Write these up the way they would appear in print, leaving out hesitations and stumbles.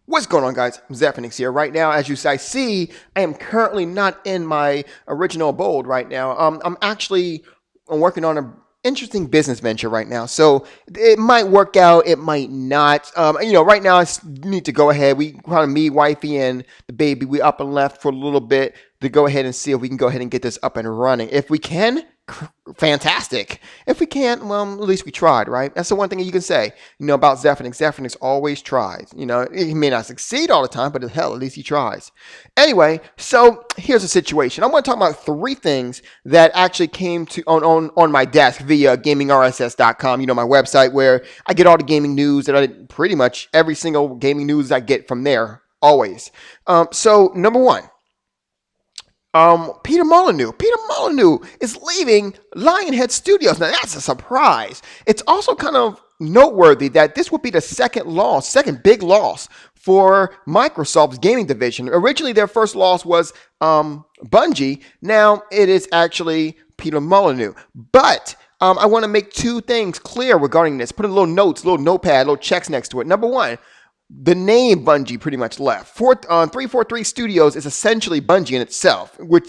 What's going on, guys? I'm Zephyrnix here. Right now, as you guys see, I am currently not in my original abode right now. I'm working on an interesting business venture right now. So it might work out, it might not. Right now I need to go ahead. We kind of me, wifey, and the baby. We up and left for a little bit to go ahead and see if we can go ahead and get this up and running. If we can, fantastic. If we can't, well, at least we tried, right? That's the one thing you can say, about Zephyrnix. Zephyrnix always tries. He may not succeed all the time, but hell, at least he tries. Anyway, so here's the situation. I want to talk about three things that actually came to on my desk via gamingrss.com, my website where I get all the gaming news that pretty much every single gaming news I get from there, always. So number one, Peter Molyneux. Peter Molyneux is leaving Lionhead Studios. Now that's a surprise. It's also kind of noteworthy that this would be the second big loss for Microsoft's gaming division. Originally, their first loss was Bungie. Now it is actually Peter Molyneux. But I want to make two things clear regarding this. Put a little notes, little notepad, little checks next to it. Number one, the name Bungie pretty much left. 343 Studios is essentially Bungie in itself, with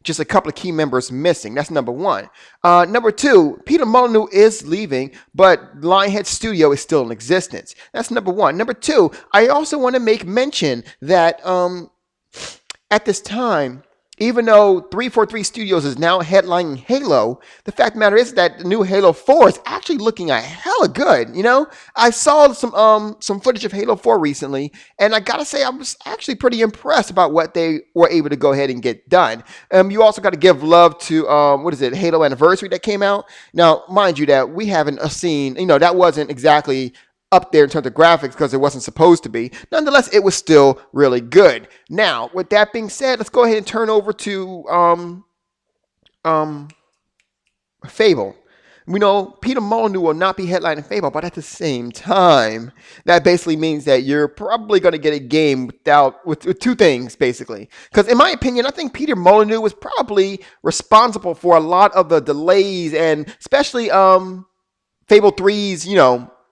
just a couple of key members missing. That's number one. Number two, Peter Molyneux is leaving, but Lionhead Studio is still in existence. That's number one. Number two, I also want to make mention that at this time, even though 343 Studios is now headlining Halo, the fact of the matter is that the new Halo 4 is actually looking a hella good. I saw some footage of Halo 4 recently, and I gotta say I was actually pretty impressed about what they were able to go ahead and get done. You also got to give love to Halo Anniversary that came out. Now, mind you, that we haven't seen, that wasn't exactly up there in terms of graphics because it wasn't supposed to be. Nonetheless, it was still really good. Now, with that being said, let's go ahead and turn over to Fable. We know Peter Molyneux will not be headlining Fable, but at the same time, that basically means that you're probably going to get a game with two things, basically. Because in my opinion, I think Peter Molyneux was probably responsible for a lot of the delays, and especially Fable 3's,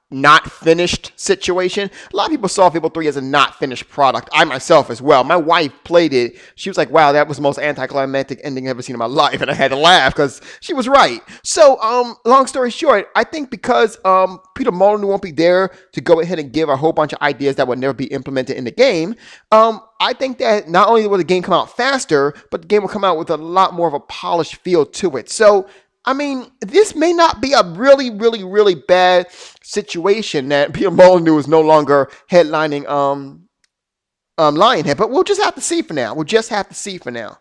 not finished situation. A lot of people saw Fable 3 as a not finished product. I myself as well. My wife played it. She was like, wow, that was the most anticlimactic ending I've ever seen in my life. And I had to laugh because she was right. So, long story short, I think because Peter Molyneux won't be there to go ahead and give a whole bunch of ideas that would never be implemented in the game, I think that not only will the game come out faster, but the game will come out with a lot more of a polished feel to it. So, I mean, this may not be a really, really, really bad situation that Peter Molyneux is no longer headlining Lionhead, but we'll just have to see for now.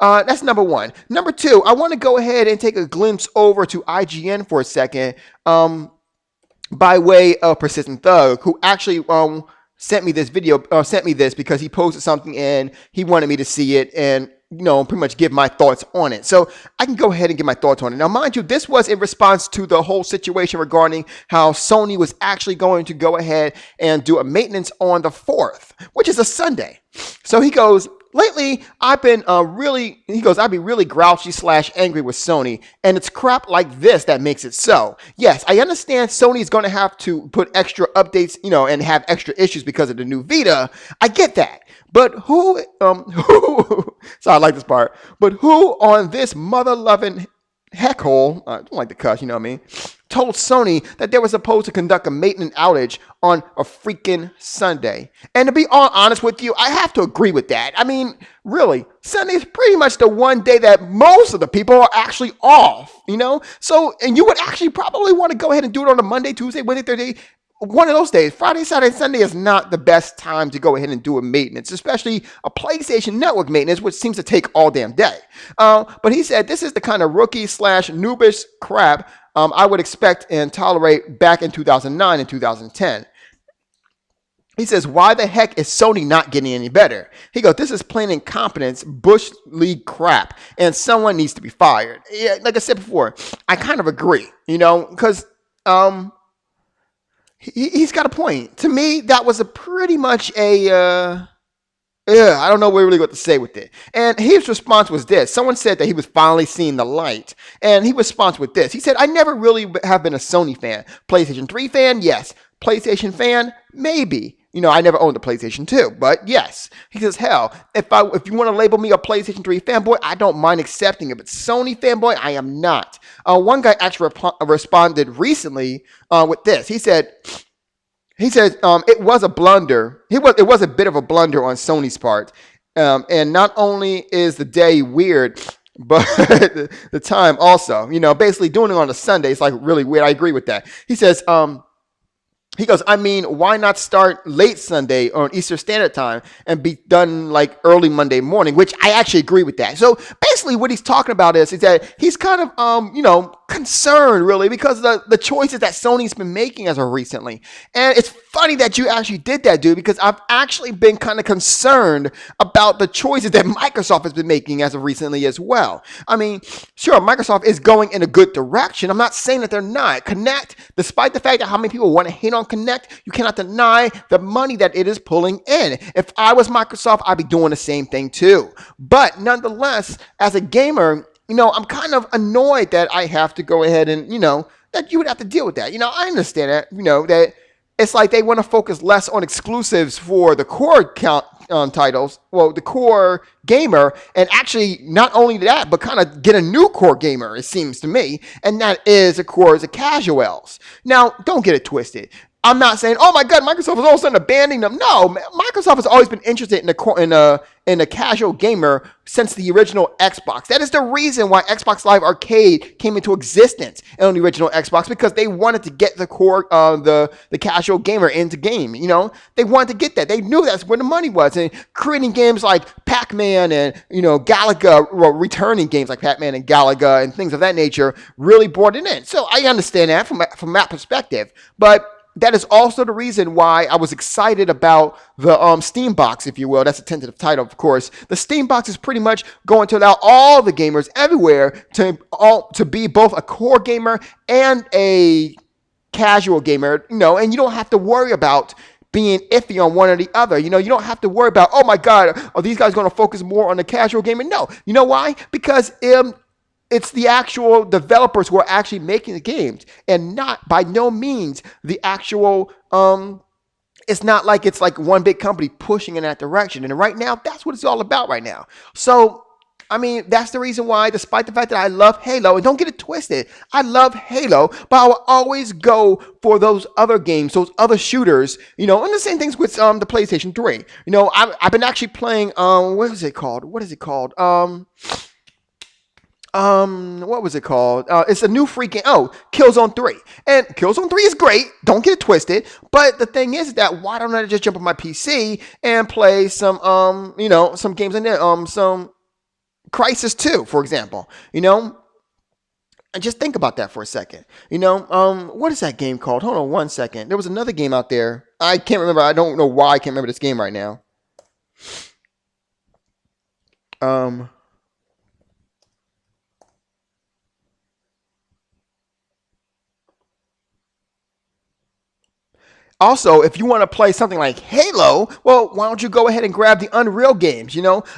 That's number one. Number two, I want to go ahead and take a glimpse over to IGN for a second by way of Persistent Thug, who actually sent me this because he posted something and he wanted me to see it and pretty much give my thoughts on it. So I can go ahead and give my thoughts on it. Now, mind you, this was in response to the whole situation regarding how Sony was actually going to go ahead and do a maintenance on the 4th, which is a Sunday. So he goes, lately, I've been I'd be really grouchy / angry with Sony, and it's crap like this that makes it so. Yes, I understand Sony is going to have to put extra updates, and have extra issues because of the new Vita. I get that. But who, so I like this part, but who on this mother-loving heckhole, I don't like the cuss, you know what I mean, told Sony that they were supposed to conduct a maintenance outage on a freaking Sunday? And to be all honest with you, I have to agree with that. I mean, really, Sunday is pretty much the one day that most of the people are actually off, So, and you would actually probably want to go ahead and do it on a Monday, Tuesday, Wednesday, Thursday. One of those days. Friday, Saturday, Sunday is not the best time to go ahead and do a maintenance, especially a PlayStation Network maintenance, which seems to take all damn day. But he said this is the kind of rookie / noobish crap I would expect and tolerate back in 2009 and 2010. He says, why the heck is Sony not getting any better? He goes, this is plain incompetence, Bush League crap, and someone needs to be fired. Yeah, like I said before, I kind of agree, because he's got a point. To me, that was a pretty much I don't know really what to say with it. And his response was this. Someone said that he was finally seeing the light. And he responds with this. He said, I never really have been a Sony fan. PlayStation 3 fan? Yes. PlayStation fan? Maybe. I never owned the PlayStation 2, but yes. He says, hell, if you want to label me a PlayStation 3 fanboy, I don't mind accepting it. But Sony fanboy, I am not. One guy actually responded recently with this. He said it was a blunder. It was a bit of a blunder on Sony's part. And not only is the day weird, but the time also. Basically doing it on a Sunday is like really weird. I agree with that. He says, he goes, I mean, why not start late Sunday on Eastern Standard Time and be done like early Monday morning, which I actually agree with that. So basically what he's talking about is that he's kind of, concerned really because of the choices that Sony's been making as of recently. And it's funny that you actually did that, dude, because I've actually been kind of concerned about the choices that Microsoft has been making as of recently as well. I mean, sure, Microsoft is going in a good direction. I'm not saying that they're not. Connect, despite the fact that how many people want to hate on Connect, you cannot deny the money that it is pulling in. If I was Microsoft, I'd be doing the same thing too. But nonetheless, as a gamer, I'm kind of annoyed that I have to go ahead and, that you would have to deal with that. I understand that, that it's like they want to focus less on exclusives for the core titles, well, the core gamer, and actually not only that, but kind of get a new core gamer, it seems to me, and that is, of course, the casuals. Now, don't get it twisted. I'm not saying, oh my God, Microsoft is all of a sudden abandoning them. No, Microsoft has always been interested in a casual gamer since the original Xbox. That is the reason why Xbox Live Arcade came into existence on the original Xbox, because they wanted to get the core, the casual gamer into game. They wanted to get that. They knew that's where the money was. And creating games like Pac-Man and Galaga, returning games like Pac-Man and Galaga and things of that nature really brought it in. So I understand that from that perspective, but that is also the reason why I was excited about the Steam Box, if you will. That's a tentative title, of course. The Steam Box is pretty much going to allow all the gamers everywhere to be both a core gamer and a casual gamer, and you don't have to worry about being iffy on one or the other. You don't have to worry about, oh my God, are these guys going to focus more on the casual gamer? No. You know why? Because it's the actual developers who are actually making the games, and not by no means the actual, it's not like it's like one big company pushing in that direction. And right now, that's what it's all about right now. So, I mean, that's the reason why, despite the fact that I love Halo, and don't get it twisted, I love Halo, but I will always go for those other games, those other shooters, and the same things with the PlayStation 3. I've been actually playing, what is it called? What was it called? It's a new free game. Oh, Killzone 3. And Killzone 3 is great. Don't get it twisted. But the thing is that why don't I just jump on my PC and play some, some games in there, some Crisis 2, for example, And just think about that for a second. What is that game called? Hold on one second. There was another game out there. I can't remember. I don't know why I can't remember this game right now. Also, if you want to play something like Halo, well, why don't you go ahead and grab the Unreal games?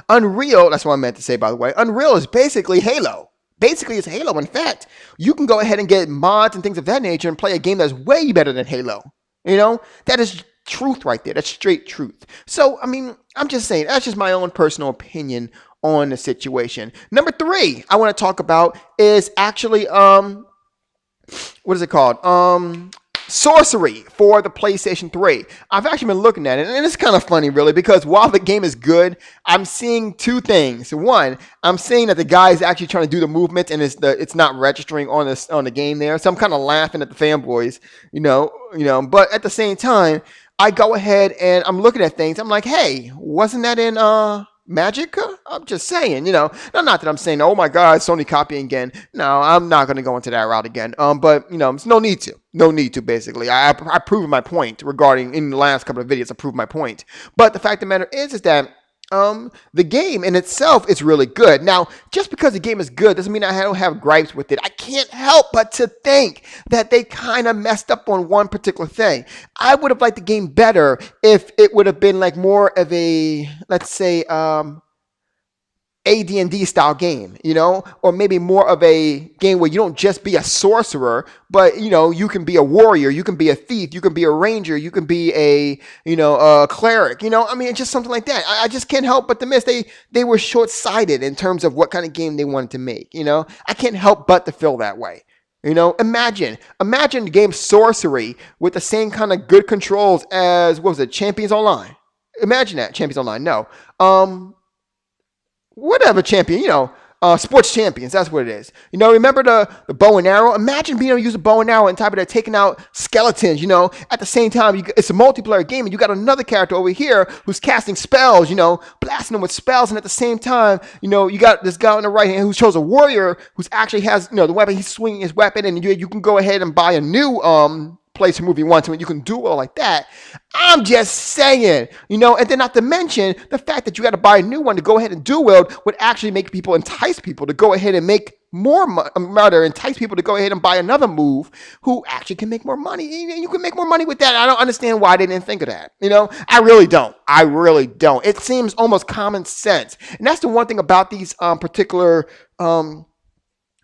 Unreal, that's what I meant to say, by the way. Unreal is basically Halo. Basically, it's Halo. In fact, you can go ahead and get mods and things of that nature and play a game that's way better than Halo. That is truth right there. That's straight truth. So, I mean, I'm just saying, that's just my own personal opinion on the situation. Number 3 I want to talk about is actually, what is it called? Sorcery for the PlayStation 3. I've actually been looking at it, and it's kind of funny, really, because while the game is good, I'm seeing two things. One, I'm seeing that the guy is actually trying to do the movement, and it's not registering on the game there. So I'm kind of laughing at the fanboys, But at the same time, I go ahead and I'm looking at things. I'm like, hey, wasn't that in Magica? I'm just saying, not that I'm saying, oh my God, Sony copying again. No, I'm not going to go into that route again. But it's no need to, basically. I proved my point regarding, in the last couple of videos, I proved my point. But the fact of the matter is that the game in itself is really good. Now, just because the game is good doesn't mean I don't have gripes with it. I can't help but to think that they kind of messed up on one particular thing. I would have liked the game better if it would have been like more of a, let's say, AD&D style game, you know, or maybe more of a game where you don't just be a sorcerer, but you know, you can be a warrior, you can be a thief, you can be a ranger, you can be a, you know, a cleric, you know, I mean, it's just something like that. I just can't help but to miss they were short-sighted in terms of what kind of game they wanted to make, you know. I can't help but to feel that way. You know, imagine the game Sorcery with the same kind of good controls as, what was it, Champions Online. Imagine that, Champions Online. No. Whatever champion, you know, sports champions, that's what it is. You know, remember the bow and arrow? Imagine being able to use a bow and arrow and type of taking out skeletons, you know, at the same time, it's a multiplayer game and you got another character over here who's casting spells, you know, blasting them with spells, and at the same time, you know, you got this guy on the right hand who shows a warrior who's actually has, you know, the weapon, he's swinging his weapon, and you can go ahead and buy a new place to move you want to, and you can do it like that. I'm just saying, you know, and then not to mention the fact that you got to buy a new one to go ahead and dual wield would actually make people, entice people to go ahead and make more money, rather entice people to go ahead and buy another move who actually can make more money. You can make more money with that. I don't understand why they didn't think of that. You know, I really don't. It seems almost common sense. And that's the one thing about these particular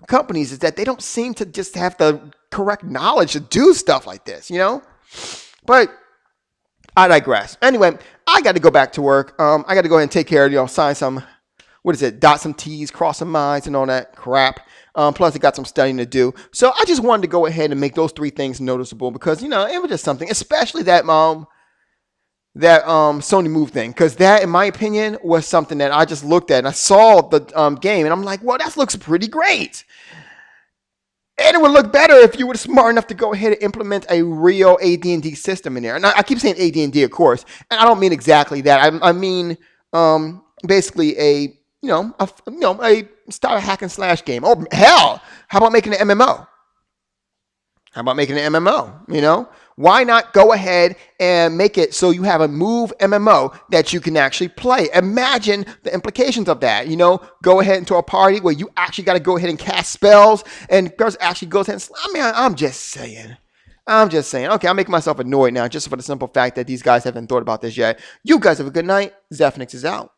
companies, is that they don't seem to just have the correct knowledge to do stuff like this, you know? But I digress. Anyway, I got to go back to work. I got to go ahead and take care of, you know, sign some, what is it, dot some T's, cross some I's, and all that crap. Plus, I got some studying to do. So I just wanted to go ahead and make those three things noticeable because, you know, it was just something, especially that Sony Move thing, because that, in my opinion, was something that I just looked at and I saw the game and I'm like, well, that looks pretty great. And it would look better if you were smart enough to go ahead and implement a real AD&D system in there. And I keep saying AD&D, of course, and I don't mean exactly that. I mean basically a style of hack and slash game. Oh hell, how about making an MMO? You know, why not go ahead and make it so you have a move MMO that you can actually play? Imagine the implications of that. You know, go ahead into a party where you actually got to go ahead and cast spells, and girls actually goes ahead and I mean, I'm just saying. Okay, I'm making myself annoyed now just for the simple fact that these guys haven't thought about this yet. You guys have a good night. Zephyrnix is out.